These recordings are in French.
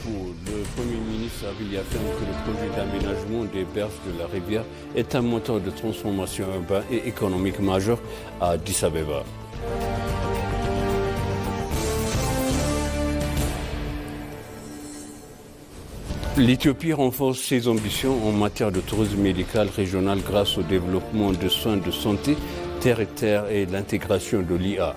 Info, le Premier ministre Abiy affirme que le projet d'aménagement des berges de la rivière est un moteur de transformation urbaine et économique majeur à Addis Abeba. L'Éthiopie renforce ses ambitions en matière de tourisme médical régional grâce au développement de soins de santé terre et l'intégration de l'IA.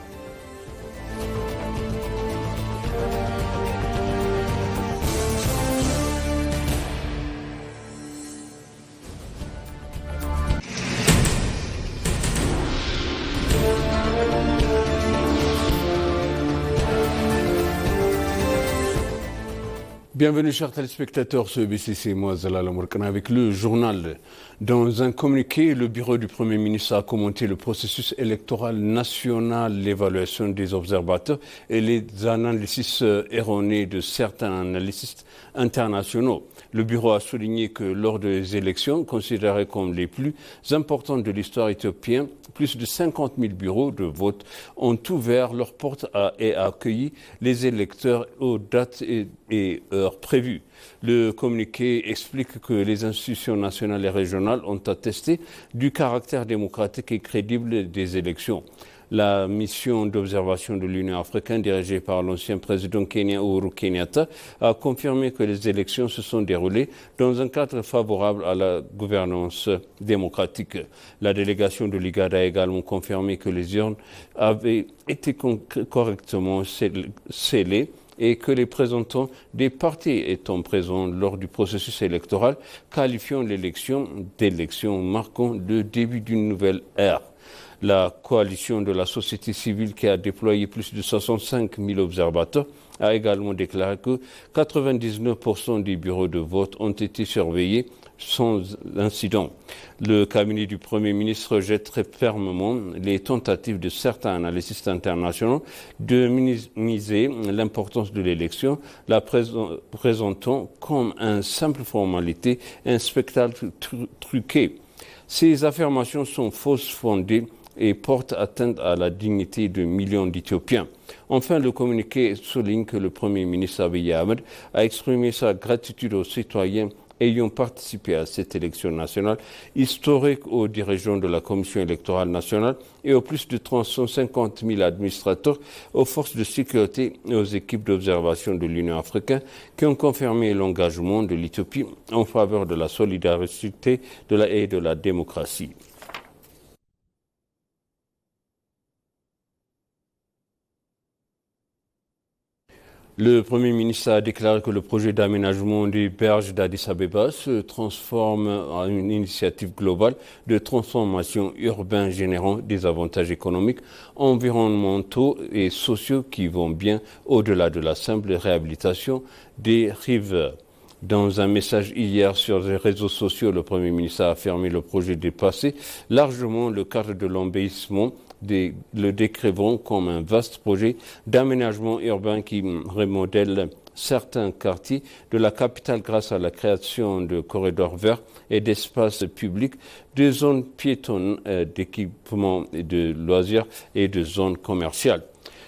Bienvenue chers téléspectateurs sur BCC, moi Zalal Amourkana avec le journal. Dans un communiqué, le bureau du Premier ministre a commenté le processus électoral national, l'évaluation des observateurs et les analyses erronées de certains analystes internationaux. Le bureau a souligné que lors des élections considérées comme les plus importantes de l'histoire éthiopienne, plus de 50 000 bureaux de vote ont ouvert leurs portes et accueilli les électeurs aux dates et heures prévues. Le communiqué explique que les institutions nationales et régionales ont attesté du caractère démocratique et crédible des élections. La mission d'observation de l'Union africaine dirigée par l'ancien président kenyan Uhuru Kenyatta a confirmé que les élections se sont déroulées dans un cadre favorable à la gouvernance démocratique. La délégation de l'IGAD a également confirmé que les urnes avaient été correctement scellées et que les représentants des partis étant présents lors du processus électoral qualifiant l'élection d'élection marquant le début d'une nouvelle ère. La coalition de la société civile qui a déployé plus de 65 000 observateurs a également déclaré que 99% des bureaux de vote ont été surveillés sans incident. Le cabinet du Premier ministre rejette très fermement les tentatives de certains analystes internationaux de minimiser l'importance de l'élection, la présentant comme une simple formalité, un spectacle truqué. Ces affirmations sont fausses fondées et portent atteinte à la dignité de millions d'Éthiopiens. Enfin, le communiqué souligne que le Premier ministre Abiy Ahmed a exprimé sa gratitude aux citoyens ayant participé à cette élection nationale historique, aux dirigeants de la Commission électorale nationale et aux plus de 350 000 administrateurs, aux forces de sécurité et aux équipes d'observation de l'Union africaine qui ont confirmé l'engagement de l'Éthiopie en faveur de la solidarité et de la démocratie. Le Premier ministre a déclaré que le projet d'aménagement des berges d'Addis Abeba se transforme en une initiative globale de transformation urbaine générant des avantages économiques, environnementaux et sociaux qui vont bien au-delà de la simple réhabilitation des rives. Dans un message hier sur les réseaux sociaux, le Premier ministre a affirmé le projet dépasser largement le cadre de l'embellissement, le décrivant comme un vaste projet d'aménagement urbain qui remodèle certains quartiers de la capitale grâce à la création de corridors verts et d'espaces publics, de zones piétonnes, d'équipements et de loisirs et de zones commerciales.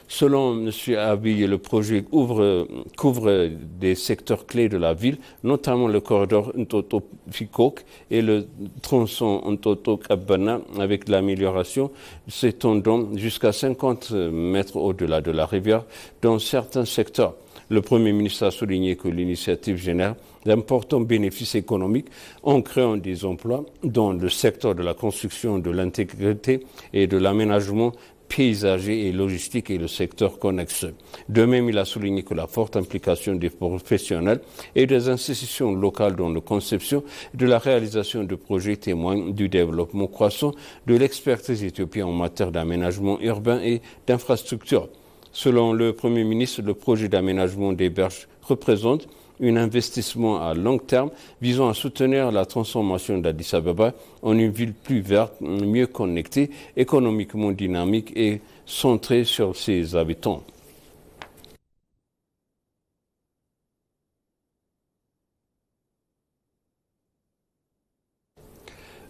Selon M. Abiy, le projet couvre des secteurs clés de la ville, notamment le corridor Ntoto-Fikok et le tronçon Ntoto-Kabana, avec l'amélioration s'étendant jusqu'à 50 mètres au-delà de la rivière dans certains secteurs. Le Premier ministre a souligné que l'initiative génère d'importants bénéfices économiques en créant des emplois dans le secteur de la construction, de l'intégrité et de l'aménagement paysager et logistique et le secteur connexe. De même, il a souligné que la forte implication des professionnels et des institutions locales dans la conception et de la réalisation de projets témoigne du développement croissant de l'expertise éthiopienne en matière d'aménagement urbain et d'infrastructures. Selon le Premier ministre, le projet d'aménagement des berges représente un investissement à long terme visant à soutenir la transformation d'Addis Abeba en une ville plus verte, mieux connectée, économiquement dynamique et centrée sur ses habitants.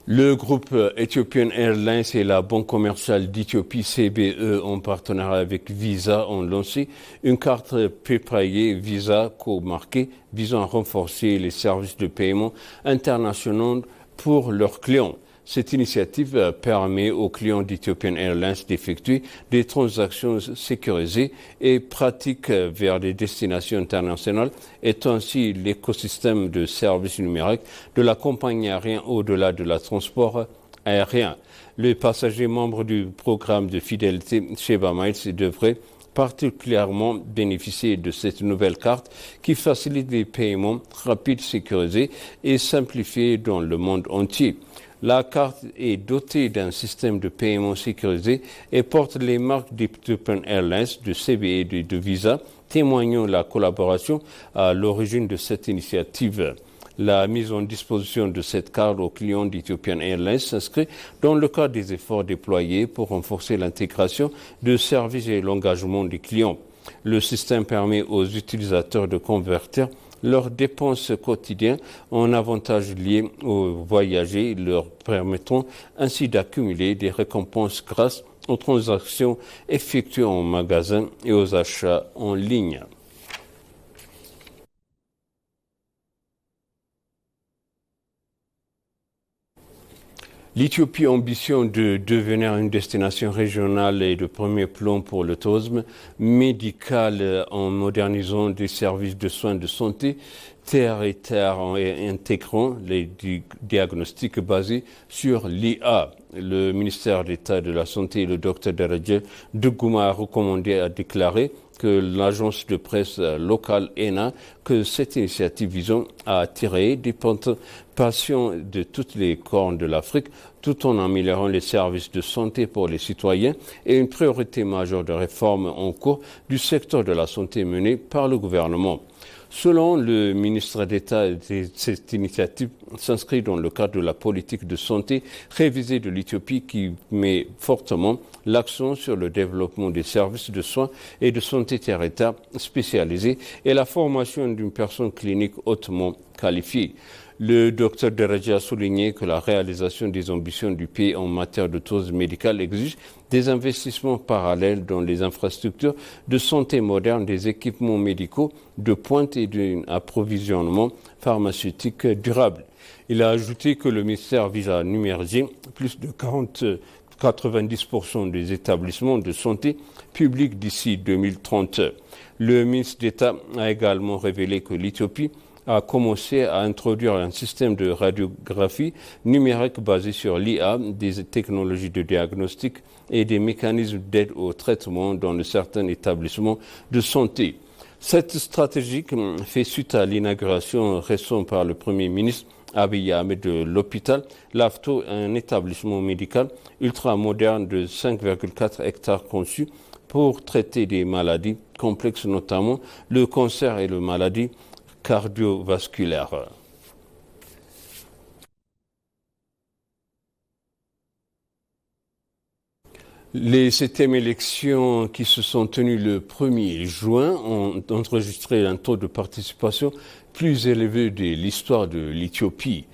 Le groupe Ethiopian Airlines et la banque commerciale d'Éthiopie CBE en partenariat avec Visa ont lancé une carte prépayée Visa co-marquée visant à renforcer les services de paiement internationaux pour leurs clients. Cette initiative permet aux clients d'Ethiopian Airlines d'effectuer des transactions sécurisées et pratiques vers des destinations internationales, étant ainsi l'écosystème de services numériques de la compagnie aérienne au-delà de la transport aérien. Les passagers membres du programme de fidélité Sheba Miles devraient particulièrement bénéficier de cette nouvelle carte qui facilite les paiements rapides, sécurisés et simplifiés dans le monde entier. La carte est dotée d'un système de paiement sécurisé et porte les marques d'Ethiopian Airlines, de CBE et de Visa, témoignant la collaboration à l'origine de cette initiative. La mise en disposition de cette carte aux clients d'Ethiopian Airlines s'inscrit dans le cadre des efforts déployés pour renforcer l'intégration de services et l'engagement des clients. Le système permet aux utilisateurs de convertir leurs dépenses quotidiennes en avantages liés aux voyageurs, leur permettant ainsi d'accumuler des récompenses grâce aux transactions effectuées en magasin et aux achats en ligne. L'Éthiopie ambitionne de devenir une destination régionale et de premier plan pour le tourisme médical en modernisant des services de soins de santé terre et intégrant les diagnostics basés sur l'IA. Le ministère d'État de la Santé, le Dr Deredje Dugouma, a recommandé, a déclaré que l'agence de presse locale ENA, que cette initiative visant à attirer des patients de toutes les cornes de l'Afrique, tout en améliorant les services de santé pour les citoyens, est une priorité majeure de réforme en cours du secteur de la santé menée par le gouvernement. Selon le ministre d'État, cette initiative s'inscrit dans le cadre de la politique de santé révisée de l'Éthiopie qui met fortement l'accent sur le développement des services de soins et de santé territoriale spécialisés et la formation d'une personne clinique hautement qualifiée. Le docteur Deredje a souligné que la réalisation des ambitions du pays en matière de tourisme médical exige des investissements parallèles dans les infrastructures de santé modernes, des équipements médicaux de pointe et d'un approvisionnement pharmaceutique durable. Il a ajouté que le ministère vise à numériser plus de 90% des établissements de santé publics d'ici 2030. Le ministre d'État a également révélé que l'Éthiopie a commencé à introduire un système de radiographie numérique basé sur l'IA, des technologies de diagnostic et des mécanismes d'aide au traitement dans certains établissements de santé. Cette stratégie fait suite à l'inauguration récente par le Premier ministre Abiy Ahmed de l'hôpital Lafto, un établissement médical ultramoderne de 5,4 hectares conçu pour traiter des maladies complexes, notamment le cancer et les maladies cardiovasculaires. Les 7e élections qui se sont tenues le 1er juin ont enregistré un taux de participation plus élevé de l'histoire de l'Éthiopie.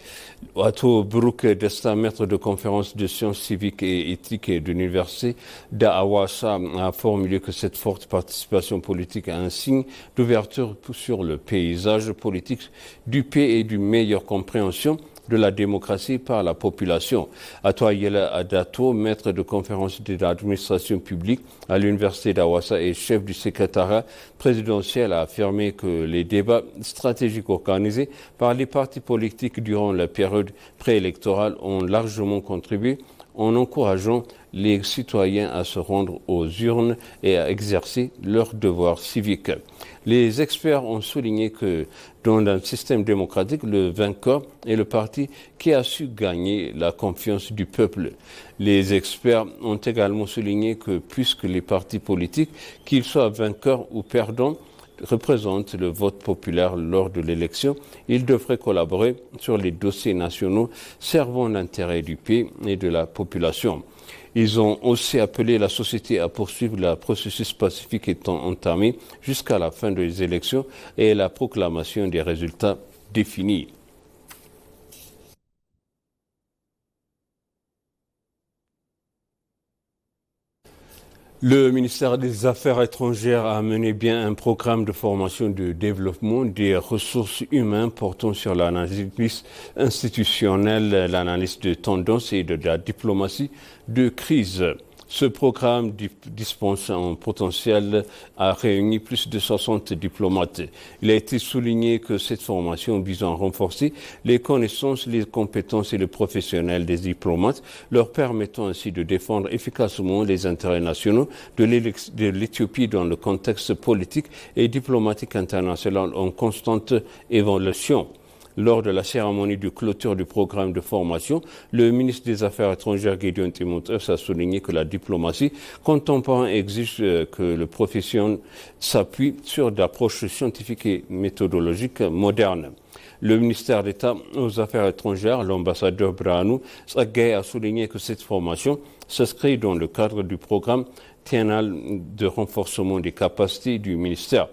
Ato Brook Desta, maître de conférence de sciences civiques et éthiques de l'université d'Awassa, a formulé que cette forte participation politique est un signe d'ouverture sur le paysage politique du pays et d'une meilleure compréhension de la démocratie par la population. Atoyela Adato, maître de conférence de l'administration publique à l'université d'Awassa et chef du secrétariat présidentiel, a affirmé que les débats stratégiques organisés par les partis politiques durant la période préélectorale ont largement contribué en encourageant les citoyens à se rendre aux urnes et à exercer leurs devoirs civiques. Les experts ont souligné que dans un système démocratique, le vainqueur est le parti qui a su gagner la confiance du peuple. Les experts ont également souligné que puisque les partis politiques, qu'ils soient vainqueurs ou perdants, représentent le vote populaire lors de l'élection, ils devraient collaborer sur les dossiers nationaux servant l'intérêt du pays et de la population. Ils ont aussi appelé la société à poursuivre le processus pacifique étant entamé jusqu'à la fin des élections et la proclamation des résultats définis. Le ministère des Affaires étrangères a mené bien un programme de formation de développement des ressources humaines portant sur l'analyse institutionnelle, l'analyse de tendances et de la diplomatie de crise. Ce programme dispense en potentiel a réuni plus de 60 diplomates. Il a été souligné que cette formation vise à renforcer les connaissances, les compétences et le professionnel des diplomates, leur permettant ainsi de défendre efficacement les intérêts nationaux de l'Éthiopie dans le contexte politique et diplomatique international en constante évolution. Lors de la cérémonie de clôture du programme de formation, le ministre des Affaires étrangères Gédéon Timothée a souligné que la diplomatie contemporaine exige que le profession s'appuie sur d'approches scientifiques et méthodologiques modernes. Le ministère d'État aux Affaires étrangères, l'ambassadeur Brahanu Tsagaye, a souligné que cette formation s'inscrit dans le cadre du programme triennal de renforcement des capacités du ministère.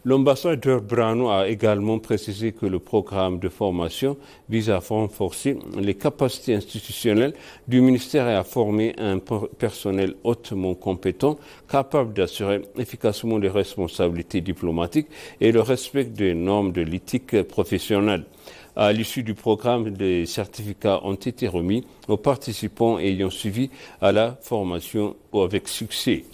L'ambassadeur Brahanu a également précisé que le programme de formation vise à renforcer les capacités institutionnelles du ministère et à former un personnel hautement compétent, capable d'assurer efficacement les responsabilités diplomatiques et le respect des normes de l'éthique professionnelle. À l'issue du programme, des certificats ont été remis aux participants ayant suivi à la formation avec succès.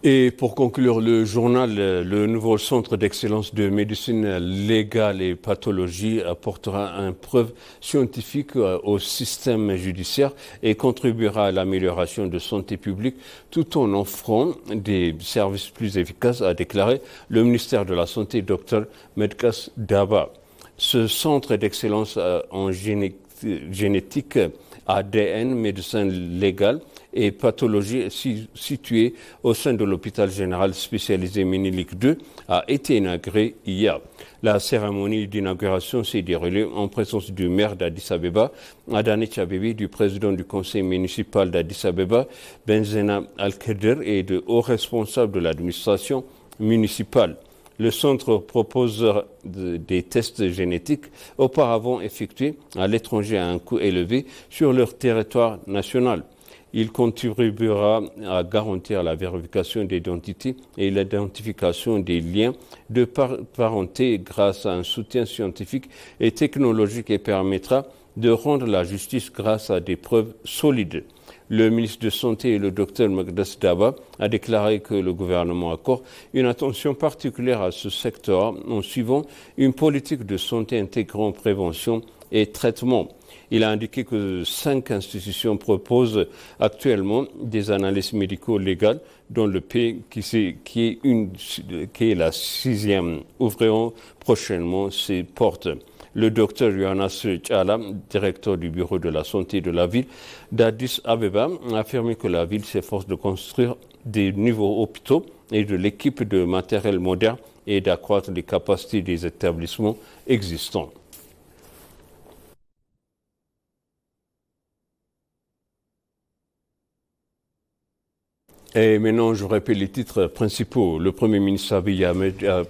Et pour conclure le journal, le nouveau centre d'excellence de médecine légale et pathologie apportera une preuve scientifique au système judiciaire et contribuera à l'amélioration de santé publique tout en offrant des services plus efficaces, a déclaré le ministère de la Santé, Dr Medkas Daba. Ce centre d'excellence en génétique, ADN, médecine légale et pathologie situé au sein de l'hôpital général spécialisé Ménélique 2 a été inauguré hier. La cérémonie d'inauguration s'est déroulée en présence du maire d'Addis Abeba, Adane Tchabébi, du président du conseil municipal d'Addis Abeba, Benzena Al-Kheder, et de hauts responsables de l'administration municipale. Le centre propose des tests génétiques auparavant effectués à l'étranger à un coût élevé sur leur territoire national. Il contribuera à garantir la vérification d'identité et l'identification des liens de parenté grâce à un soutien scientifique et technologique et permettra de rendre la justice grâce à des preuves solides. Le ministre de Santé, le Dr Medkas Daba, a déclaré que le gouvernement accorde une attention particulière à ce secteur en suivant une politique de santé intégrant prévention et traitement. Il a indiqué que 5 institutions proposent actuellement des analyses médico-légales dans le pays qui est la 6e, ouvriront prochainement ses portes. Le docteur Yohannas Tchala, directeur du bureau de la santé de la ville d'Addis Abeba, a affirmé que la ville s'efforce de construire des nouveaux hôpitaux et de l'équipe de matériel moderne et d'accroître les capacités des établissements existants. Et maintenant, je répète les titres principaux. Le Premier ministre Abiy Ahmed a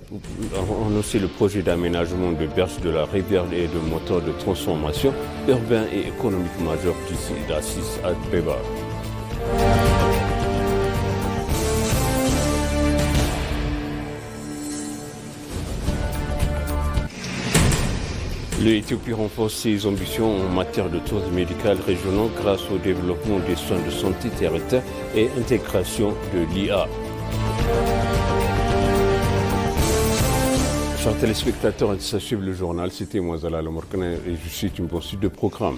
annoncé le projet d'aménagement de berges de la rivière et de moteur de transformation urbain et économique majeur d'ici d'Addis Abeba. L'Éthiopie renforce ses ambitions en matière de tourisme médical régional grâce au développement des soins de santé territoriale et intégration de l'IA. Chers téléspectateurs, ça suit le journal. C'était moi, Zala Lamorkana, et je suis une bonne suite de programme.